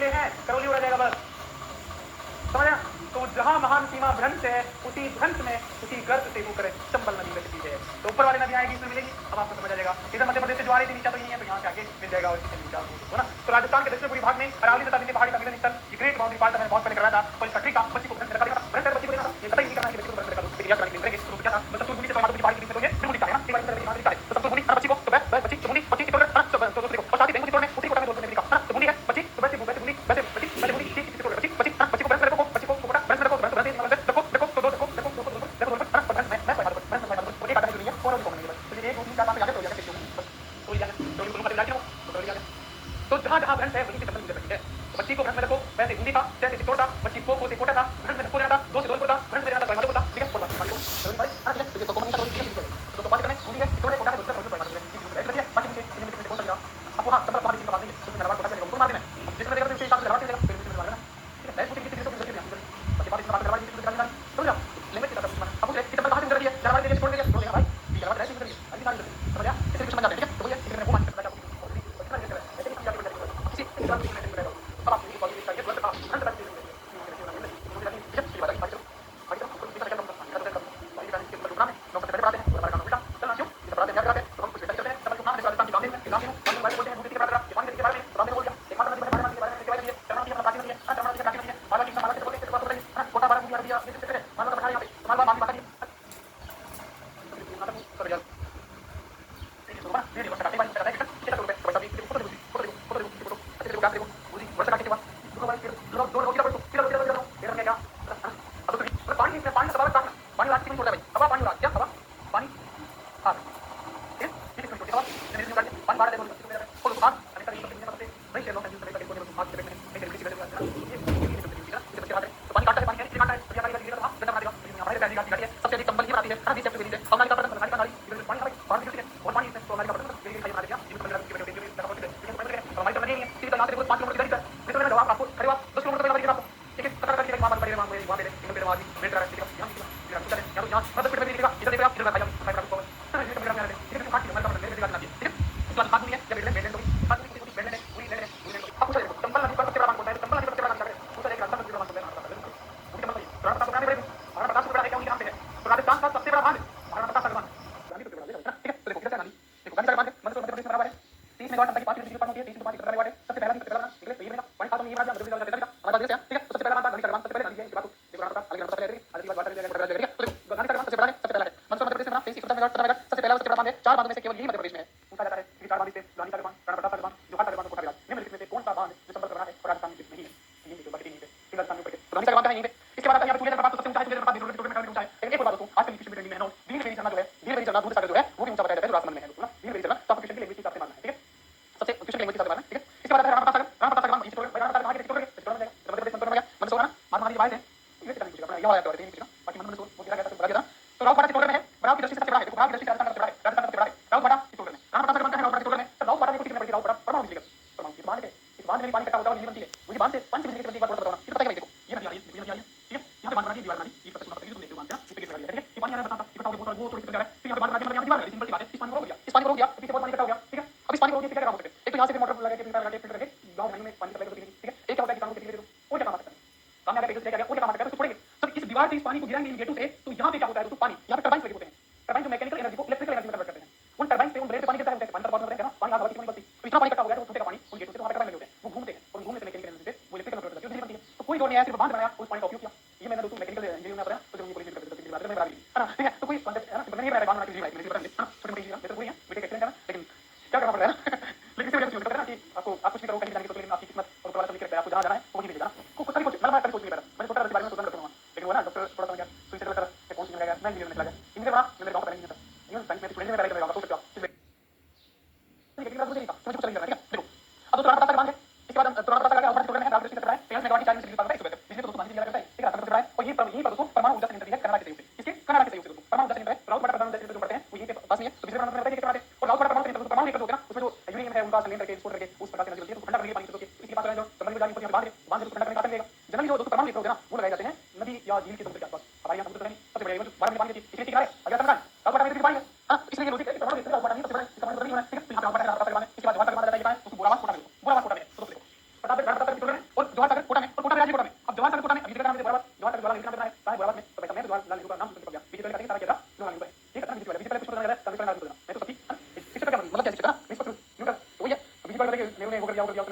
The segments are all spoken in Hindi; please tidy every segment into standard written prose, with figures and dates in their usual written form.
नीले हैं, करौली उड़ा जाएगा बस। समझा? तो जहां महान सीमा भ्रंश है, उसी भ्रंश में उसी गर्त से वो करे चंबल नदी बहती है। तो ऊपर वाली नदी आएगी, इसमें मिलेगी, अब आपको समझ आ जाएगा। इधर मध्य प्रदेश से जो आ रही थी नीचा तो नहीं है, तो यहाँ से आगे मिल जाएगा और इससे नीचा हो ना। तो राजस्थान के दक्षिण पूर्वी भाग में अरावली तथा विंध्य पहाड़ी का मिलन स्थल, ये ग्रेट बाउंड्री पार्ट मैंने बहुत पहले कराया था। और इस पटरी का बच्ची को भ्रंश रखा, भ्रंश बच्ची को देना ये पता ही नहीं करना है कि बच्ची को भ्रंश रखा, तो याद करने के लिए तो क्या था, मतलब तो भूमि से माधुरी पहाड़ी के बीच में तो ये बिल्कुल दिखता है ना, एक बार इधर माधुरी दिखता है। तो सब तो भूमि बच्ची को तो बच्ची तो भूमि बच्ची को ना तो दूसरे को, और साथ ही देखो में उतरी कोटा में दोनों में दिखा ना, तो भूमि है बच्ची तो बच्ची भूमि बच्ची बच्ची बच्ची भूमि ठीक किसी को बच्ची बच्ची बच्ची को भ्रंश रखो, बच्ची को कोटा भ्रंश रखो, भ्रंश रखो देखो देखो तो देखो देखो देखो देखो देखो भ्रंश मैं पढ़ा भ्रंश मैं तो एक आदमी नहीं है और कौन नहीं है, तो ये 1 2 3 4 5 आगे तो जाके देखो बस तो ये जाके तो दोनों का मिला के तो जाके तो जहां-जहां भ्रंश है वहीं से चंबल मुझे बची है। बच्ची को भ्रंश में रखो, वैसे हिंदी था, जैसे चित्तौड़ था, बच्ची को से कोटा था, भ्रंश में रखो जाता, 2 से धौलपुर था, भ्रंश में जाता कोयमाटू था, ठीक है? और बाकी तो भाई हां ठीक है, तो कौन सा तो पास करने हिंदी है, चित्तौड़ कोटा में दूसरा कोयमाटू है, ठीक है? बाकी मुझे कौन सा लगा आपको हां तब बाहर की बात नहीं, तो नरवा कोटा चलेगा, तो मार देना जिसमें देखा तो उसे हिसाब से नरवा चलेगा, फिर मुझे लगा ना ठीक है? कुछ किसी को कुछ नहीं बाकी बात इस बात नरवा की कुछ करना तो जाओ लैंग्वेज की तरफ आपको कितना कहां से कर दिया नरवा के छोड़ दिया तो देखा भाई ये नरवा कैसे कर दिया अभी सारी समझ आया इसे कुछ समझ आ ठीक है? तो ये इसे वो मान करना चाहिए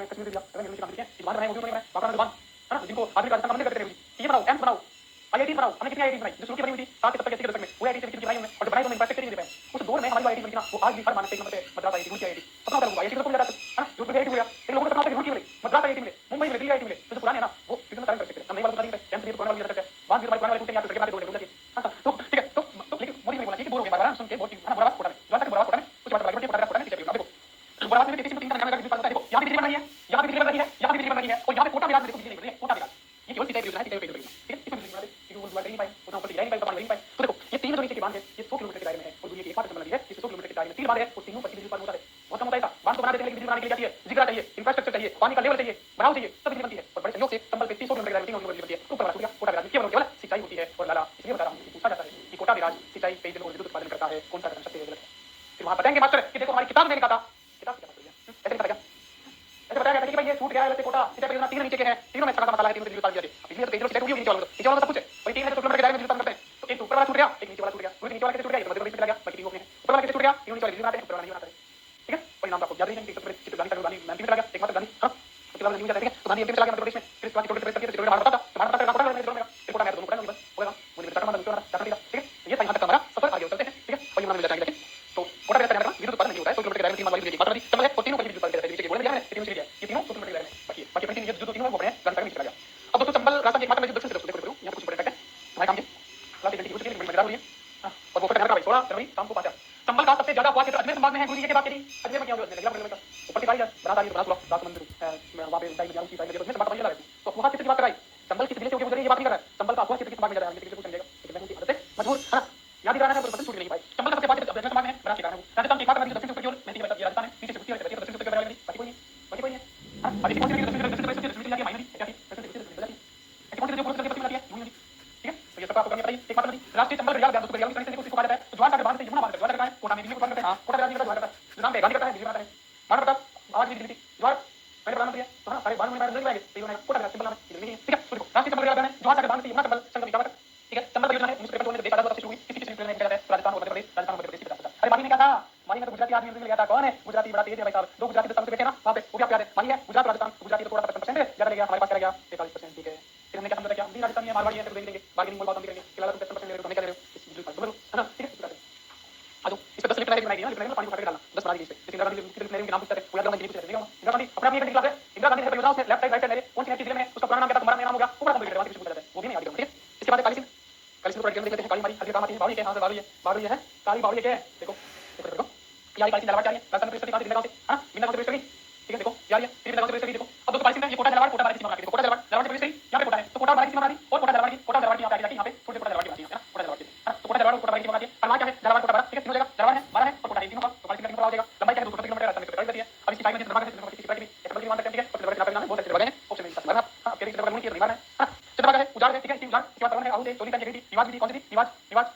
तुम्हें कश्मीर दे दिया, अगर नीचे काम किया, दुकान बनाए, होटल बनाए, बाबा दुकान, है ना, जिनको आदमी राजस्थान मंदिर करते थे, ये बनाओ, एम्स बनाओ, आईआईटी बनाओ, हमने कितनी आईआईटी बनाई, जो शुरू की बनी हुई थी 7 से 70 के दशक में, वो आईआईटी की बनाई हमने, और जब बनाई तो इंफ्रास्ट्रक्चर नहीं दे पाए, उस दौर में हमारी आईआईटी बनी ना, वो आज भी हर मानते नंबर पे मद्रास आईआईटी, रुड़की आईआईटी, अपना होता है आईआईटी तो मिला है ना, जो भी आईआईटी हुआ, इन लोगों को सपना था कि रुड़की मिले, मद्रास आईआईटी मिले, मुंबई मिले, दिल्ली आईआईटी मिले, जो पुराने हैं ना, वो कितना कारण करते थे, हम नई वाला बता नहीं सकते, एम्स भी पुराना वाला करते हैं, वहां भी हमारे पुराने वाले पूछते हैं, आप करके दो हां तो ठीक है, तो लेकिन मोदी ने बोला कि बोल हो गया बार-बार सुन के बहुत है ना, बुरा बात खोटा है, जो तक बुरा खोटा है, कुछ बात बात खोटा है, ठीक है, अब देखो बुरा बात में 33 में 3 का नाम का देखो, यहां भी बिजली बनाई है, यहां भी बिजली बनाई है, यहां भी बिजली बनाई है, और यहां पे कोटा मिला देखो बिजली नहीं, कोटा मिला, ये केवल सिंचाई योजना है, सिंचाई योजना, ठीक है, इसमें बिजली बना दे, ये वो बुआ नहीं पाए, उतना ऊपर नहीं पाए, पानी नहीं पाए, तो देखो ये तीन जो नीचे के बांध है, ये 100 किलोमीटर के दायरे में है, और दुनिया की एक मात्र नदी है, इस 100 किलोमीटर के दायरे में 3 बांध है, और तीनों पर बिजली उत्पादन होता है, बहुत कम होता है, बांध तो बना देते हैं, लेकिन बिजली बनाने के लिए चाहिए, जिगरा चाहिए, इंफ्रास्ट्रक्चर चाहिए, पानी का लेवल चाहिए, बनाव चाहिए, तब बिजली बनती है, और बड़े सहयोग से संबल पे 300 किलोमीटर के दायरे में 3 किलोमीटर बनती है, ऊपर वाला सूर्य, कोटा विराज केवल सिंचाई होती है, और लाला इसलिए बता रहा हूं कि पूछा जाता है कि कोटा विराज सिंचाई पेयजल और विद्युत उत्पादन करता है, कौन सा कथन सत्य है गलत है, फिर वहां बताएंगे मास्टर कि देखो हमारी किताब में लिखा था, किताब क्या मतलब है, ऐसे लिखा था क्या, ऐसे बताया गया था कि भाई ये छूट गया है, वैसे कोटा सिंचाई परियोजना 3 नीचे के हैं, तीनों में अच्छा मसाला है, तीनों में बिजली उत्पादन किया है, इसलिए तो पेयजल सिंचाई हुई नीचे वालों नीचे वालों का सब कुछ है, वही 3 है जो किलोमीटर के दायरे में बिजली उत्पादन करते हैं, तो एक ऊपर वाला छूट गया, एक नीचे वाला छूट गया, वो नीचे वाला कैसे छूट गया, ये मध्य प्रदेश में चला गया, बाकी तीनों में है, ऊपर वाला कैसे छूट गया, तीनों नीचे वाले बिजली बनाते हैं, ऊपर वाला नहीं बनाते, ठीक है, परिणाम आपको याद रखेंगे कि सबसे चित्र गांधी गांधी एमपी में चला गया, एक मात्र गांधी, हां उसके बाद न्यूज़ जाते हैं, तो गांधी एमपी में चला गया मध्य प्रदेश में, फिर इसके बाद छोटे प्रदेश करके छोटे भारत था, भारत का कोटा में दोनों में, फिर कोटा में दोनों कोटा में बस होगा, मुझे बेटा का मतलब चाहता ठीक है, ये यहां तक हमारा सफर आगे चलते हैं, ठीक है, और ये नाम मिल जाएंगे देखिए, तो कोटा में रहता है विद्युत उत्पादन नहीं होता है, 100 किलोमीटर के दायरे में 3 वाली बिजली की मात्रा दी, समझ गए, और तीनों पर बिजली उत्पादन करते हैं, नीचे के बोले दिया मैंने, तीनों सीरीज है, ये तीनों 100 किलोमीटर के दायरे में, बाकी बाकी ये जो तीनों है वो अपने घंटा में चला गया, अब दोस्तों चंबल राजस्थान के एकमात्र में जो दक्षिण से देखो यहां कुछ बड़े फैक्ट है, हमारे काम के क्लास 8 की कुछ बड़ी मजेदार हुई है, और वो फैक्ट का भाई 16 जनवरी शाम को 5 चंबल का सबसे ज्यादा अपवाद क्षेत्र अजमेर संभाग में है, गुरु जी की बात करी, अजमेर में क्या हुआ, अजमेर में ऊपर की साइड बड़ा साइड बड़ा रात मंदिर मैं वहां पे साइड में की साइड में संभाग में लगा तो वहां क्षेत्र की बात कराई, चंबल की जिले से होकर ये बात नहीं कर रहा है, चंबल का अपवाद क्षेत्र के संभाग में जा रहा है, किसी को समझेगा, लेकिन मैं उनकी आदत है मजबूर है ना, याद ही रहना है, तो छूट नहीं भाई, चंबल का सबसे अपवाद क्षेत्र अजमेर संभाग में है, बड़ा के कारण है, राजस्थान के एकमात्र नदी दक्षिण उत्तर की ओर मेहंदी का ये राजस्थान है, पीछे से गुत्ती है, दक्षिण उत्तर की ओर बाकी कोई नहीं हां, अभी कौन सी नदी दक्षिण जाती है माइनरी क्या थी, दक्षिण उत्तर जाती है, कौन सी नदी पूर्व से पश्चिम जाती है, यूं नदी, ठीक है, तो ये सब आपको करनी पड़ेगी, एक बात नदी राष्ट्रीय चंबल घड़ियाल डैम, घड़ियाल की से कहा जाता है, ज्वार सागर बांध से यमुना बांध ज्वार करता है, कोटा में बिजली उत्पादन करते हैं, कोटा राज्य का ज्वार करता है, जो नाम पे गांधी करता है बिजली बनाता है, मानो प्रताप आज भी बिजली ज्वार मैंने प्रधानमंत्री है, तो हां सारे बांध में नहीं लगाएंगे, तो ये कोटा राज्य चंबल नाम है, ठीक है, तो देखो राष्ट्रीय चंबल घड़ियाल डैम है, ज्वार सागर बांध से यमुना चंबल संगम विकास, ठीक है, चंबल परियोजना है 1953 में देश आजाद हुआ से शुरू हुई, किसी किसी में निकला है राजस्थान और मध्य प्रदेश, राजस्थान और मध्य प्रदेश की बात। अरे माली ने क्या था, माली ने तो गुजराती आदमी मिल गया था, कौन है गुजराती, बड़ा तेज है भाई साहब, दो गुजराती 10 साल से बैठे ना वहां पे, वो क्या प्यार है, माली है गुजरात राजस्थान, गुजराती तो थोड़ा 55% है, ज्यादा ले गया, हमारे पास क्या रह गया 43%, ठीक है, फिर हमने क्या समझा क्या, हम भी राजस्थानी है, मारवाड़ी है, तो देंगे बार्गेनिंग मोल बात हम करेंगे, खिला 55% ले रहे हो, हमें क्या ले रहे हो, इस बिल्कुल है ना, ठीक है, आज इस पे 10 लीटर बनाई दी ना, लिटर पानी उठा के डालना 10 बना दी, इस पे इंदिरा गांधी के नाम पूछते हैं, पूरा गांधी पूछते हैं, इंदिरा गांधी अपने अपनी क्लास है, इंदिरा गांधी है परियोजना से लेफ्ट साइड राइट साइड ले कौन सी जिले में उसका पुराना नाम क्या था, तुम्हारा नाम हो गया, वो बड़ा कंप्लीट करवा के पूछा जाता है, वो भी नहीं आगे, ठीक है, इसके बाद काली सिंह पर देख लेते हैं, काली मारी हल्दी काम आती है, बावली के हां से बावली है, काली बावली के देखो देखो क्या काली सिंह दलवार क्या है, राजस्थान में प्रवेश करती है, हां बिना प्रवेश करी, ठीक है, देखो क्या है फिर बिना प्रवेश करी, देखो अब दोस्तों काली सिंह ये कोटा दलवार कोटा बारी किसी में देखो, कोटा दलवार प्रवेश करी, यहां पे कोटा है, तो कोटा बारी किसी में बना दी, और कोटा दलवार की यहां पे आके यहां पे छोटे कोटा दलवार की बात है ना, कोटा दलवार की, हां तो कोटा दलवार कोटा बारी की बात है, और वहां क्या है दलवार कोटा बारा, ठीक है, तीनों जगह दलवार है, बारा है और कोटा है, तीनों का तो काली सिंह का हो जाएगा, लंबाई क्या है 200 किलोमीटर, राजस्थान में कटाई जाती है, अब इसकी साइड में दरबार है, दरबार की सिपाही भी एक बल्कि मान सकते हैं, ठीक है, और दरबार के नाम बहुत अच्छे दरबार हैं, ऑप्शन में दरबार हां केरी दरबार नहीं दरबार है, हां दरबार है उजाड़ है, ठीक है, इसी उजाड़ इसके बाद दरबार है आउट है, चोली का जगह थी, निवास भी कौन सी थी, निवास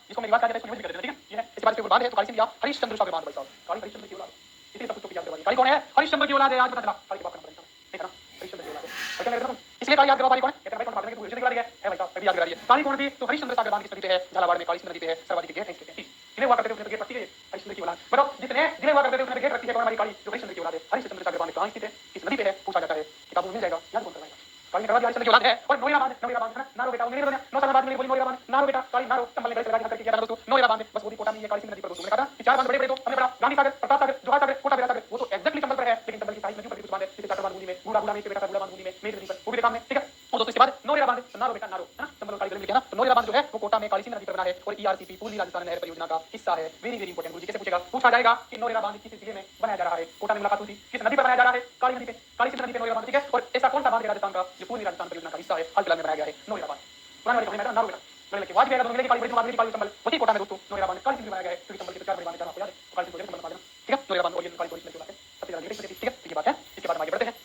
जिसको मैं निवास कहा जाता है, इसको निवास भी कहते हैं, ठीक है, ये है इसके बाद इसके बाद है तो काली सिंह या हरिश्चंद्र सागर बांध भाई साहब, काली हरिश्चंद्र की औलाद, इसी सब कुछ तो याद करवाइए, काली कौन है, हरिश्चंद्र की औलाद है, आज पता चला, काली की बात करना पड़ेगा, ठीक है ना, हरिश्चंद्र की औलाद है, और क्या कहते हैं इसलिए काली याद करवा, काली कौन है, कहते हैं भाई कौन बात करने की हरिश्चंद्र की औलाद है भाई साहब, अभी याद करा रही है, काली कौन थी, तो हरिश्चंद्र सागर बांध किस नदी पे है, झालावाड़ में काली सिंह नदी पे है, सरवादी के गेट है इसके, ठीक जिले हुआ करते थे उसने गेट रखती है हरिश्चंद्र की औलाद, बताओ जितने जिले हुआ करते थे उसने गेट रखती है, कौन हमारी काली जो हरिश्चंद्र की औलाद है, हरिश्चंद्र सागर बांध कहां स्थित है, किस नदी पे है, पूछा जाता है, किताबों में मिल जाएगा, याद कौन करवाएगा, काली करवा दिया हरिश्चंद्र की औलाद है, और नोएरा बांध है ना, नारो बेटा मेरे 9 साल बाद मेरे बोली नोएरा बांध, नारो बेटा काली नारो चंबल ने गले लगा करके किया दोस्तों, नोएरा बांध बस वो भी कोटा में ये काली सिंह नदी पर दोस्तों मैंने कहा था कि 4 बांध बड़े तो हमने पढ़ा, गांधी सागर, प्रताप सागर, जोहार सागर, कोटा बेड़ा सागर, वो तो एग्जैक्टली चंबल पर है, लेकिन चंबल की साइड में जो कुछ बांध है, जैसे चाटर बांध में, बूढ़ा बूढ़ा में बेटा का बूढ़ा बांध में, मेरे नदी पर वो भी काम है, ठीक है, और दोस्तों इसके बाद नोएरा बांध, नारो बेटा नारो है ना, चंबल काली गले में ना, तो नोएरा बांध जो है वो कोटा में काली सिंह नदी पर बना है, और ईआरसीपी पूर्वी राजस्थान नहर परियोजना का हिस्सा है, वेरी वेरी इंपॉर्टेंट, गुरुजी कैसे पूछेगा, पूछा जाएगा कि नोएरा बांध किस जिले में बनाया जा रहा है, कोटा में मुलाकात हुई थी, किस नदी पर बनाया जा रहा है, काली नदी पे, काली सिंह नदी पे नोएरा बांध, ठीक है, और ऐसा कौन सा बांध है राजस्थान का जो पूर्वी राजस्थान परियोजना का हिस्सा है, हाल फिलहाल में बनाया गया है, नोएरा बांध, पुराने वाले में नारो बेटा मेरे के वाज गया, मेरे की काली बड़ी वाली काली चंबल वही कोटा में दोस्तों नोएरा बांध काली सिंह बनाया गया है, क्योंकि चंबल के 4 बड़े बांध आपको याद है, काली सिंह चंबल बांध, ठीक है, नोएरा बांध और ये काली बड़ी की बात है, सबसे ज्यादा लेटेस्ट ठीक है, ये बात है, इसके बाद हम आगे बढ़ते हैं,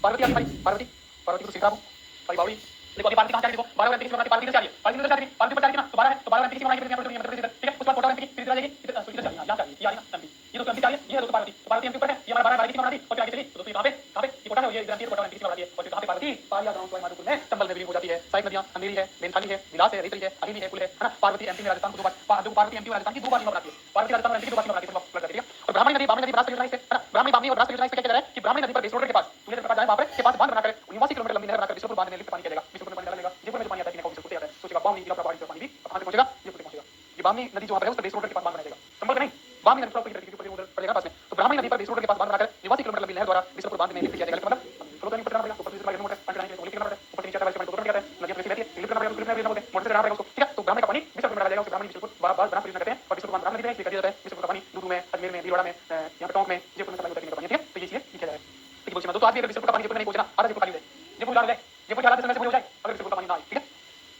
पार्वती आ गई, पार्वती पार्वती को सिखा दूं भाई बावड़ी, देखो अभी पार्वती कहां जा रही है, देखो 12 और 33 में पार्वती कैसे आ रही है, पार्वती उधर जा रही है, पार्वती पर जा रही है ना, तो 12 है, तो 12 और 33 में बनाई है, ठीक है, उसके बाद कोटा एमपी की फिर इधर आ जाएगी, इधर इधर चाहिए, यहाँ चाहिए, ये आ रही ना एमपी, ये दोस्तों एमपी चाहिए, ये है दोस्तों पार्वती, तो पार्वती एमपी ऊपर है, ये हमारा 12 की सीमा बना दी और फिर आगे चलिए, तो दोस्तों ये कहाँ पे ये कोटा है, ये इधर आती है, कोटा एमपी की सीमा बनाती है, और फिर कहाँ पे पार्वती पारिया गांव तो माधोपुर में चंबल में विलीन हो जाती है। सहायक नदियां अंधेरी है, बेनथाली है, विलास है, रेतली है, अहिली है, कुल है ना। पार्वती एमपी में राजस्थान को दो बार, पार्वती एमपी में राजस्थान की दो बार सीमा बनाती है, पार्वती राजस्थान में एमपी की दो बार सीमा बनाती है, लग जाती है। और ब्राह्मणी नदी बनास परियोजना से है ना, ब्राह्मणी और बनास परियोजना से क्या कह रहा है कि ब्राह्मणी नदी पर बेसरोड के पास सूर्य के पास जाए, वहां पर के पास बांध बनाकर 89 किलोमीटर लंबी नहर बनाकर बिशनपुर बांध में लिफ्ट पानी चलेगा, बिशनपुर में पानी डालेगा, जयपुर में जो पानी आता है किने को बिशनपुर से आता है, सोचिएगा बावनी जिला प्रभारी पानी भी कहां से पहुंचेगा, जयपुर से पहुंचेगा। ये बावनी नदी जो वहां पर है उस पर बेसरोड के पास बांध बनाया जाएगा, संभल नहीं बावनी नदी पर उधर पड़ेगा पास में, तो ब्राह्मणी नदी पर बेसरोड के पास बांध बनाकर 89 किलोमीटर लंबी नहर द्वारा बिशनपुर बांध में लिफ्ट किया जाएगा, मतलब फ्लो तो नहीं पड़ना पड़ेगा, ऊपर से लगे मोटर पानी डालने के लिए लिफ्ट करना पड़ता है, ऊपर से नीचे आता है, ऊपर नीचे आता है, नदी कैसे बहती है, लिफ्ट करना पड़ेगा, लिफ्ट करना पड़ेगा, मोटर से डालना पड़ेगा उसको, ठीक है। तो ब्राह्मणी का पानी बिशनपुर में डाला जाएगा, उसे ब्राह्मणी बिशनपुर बार बनास परियोजना कहते हैं, और बिशनपुर बांध नदी में इसलिए कर दिया जाता है, बिशनपुर का पानी लुधु में, अजमेर में, भीलवाड़ा में, यहाँ पे टोंक में, जयपुर में सप्लाई होता है पानी, ठीक है। तो ये चीजें लिखा जाए, ठीक है। दोस्तों आज भी अगर बिशनपुर का पानी जयपुर में नहीं पहुंचना, आधा जयपुर खाली हो जाए, जयपुर डाल जाए, जयपुर डाला समय से पूरी हो जाए, अगर बिशनपुर का पानी ना आए, ठीक है।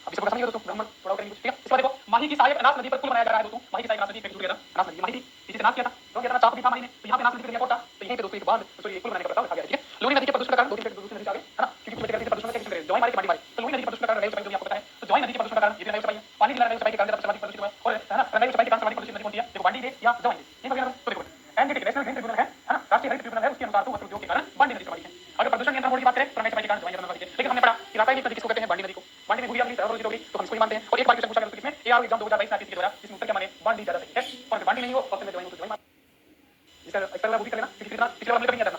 अब बिशनपुर का समझिए दोस्तों, ब्राह्मण थोड़ा करेंगे, ठीक है। इसके बाद देखो माही की सहायक अनास नदी पर पुल बनाया जा रहा है दोस्तों, माही की सहायक अनास नदी पे जुड़ गया था, अनास नदी माही थी, इसी से नाश किया था, तो क्या था चाप भी था माही ने, तो यहाँ पे अनास नदी पे लिया कोटा, तो यहीं पे दोस्तों एक बांध सॉरी एक पुल बनाने का प्रस्ताव रखा गया है, ठीक है। लोनी नदी के प्रदूषण के कारण दो तीन दूसरी नदी आ गए, है ना, क्योंकि तुम्हें कहते हैं प्रदूषण में क्या करे, जवाई मारे के बांडी मारे, तो लोनी नदी के प्रदूषण के कारण रेल सफाई जो आपको पता है, तो जवाई नदी के प्रदूषण के कारण ये रेल सफाई पानी की रेल सफाई के कारण ज्यादा समाधि प्रदूषित हुआ है, और है ना रेल सफाई के कारण समाधि प्रदूषित नदी कौन सी है, देखो बांडी है या जवाई है, ये वगैरह तो देखो एनजीटी नेशनल ग्रीन ट्रिब्यूनल है ना, राष्ट्रीय हरित ट्रिब्यूनल है, उसके अनुसार तो वस्त्र उद्योग के कारण बांडी नदी समाधि है। अगर प्रदूषण नियंत्रण बोर्ड की बात करें तो रेल सफाई के कारण जवाई नदी है, लेकिन हमने पढ़ा कि रासायनिक नदी किसको कहते हैं, बांडी नदी को, बांडी में भूरी अगली तरह होगी तो हम इसको ही मानते हैं। और एक बार क्वेश्चन पूछा गया इसमें एआर एग्जाम 2022 में के द्वारा इसमें उत्तर क्या माने, बांडी ज्यादा सही है, और बांडी नहीं हो तो फिर जवाई नदी माने, इसका एक्स्ट्रा वो भी कर लेना, क्योंकि पिछले बार हमने कभी नहीं आता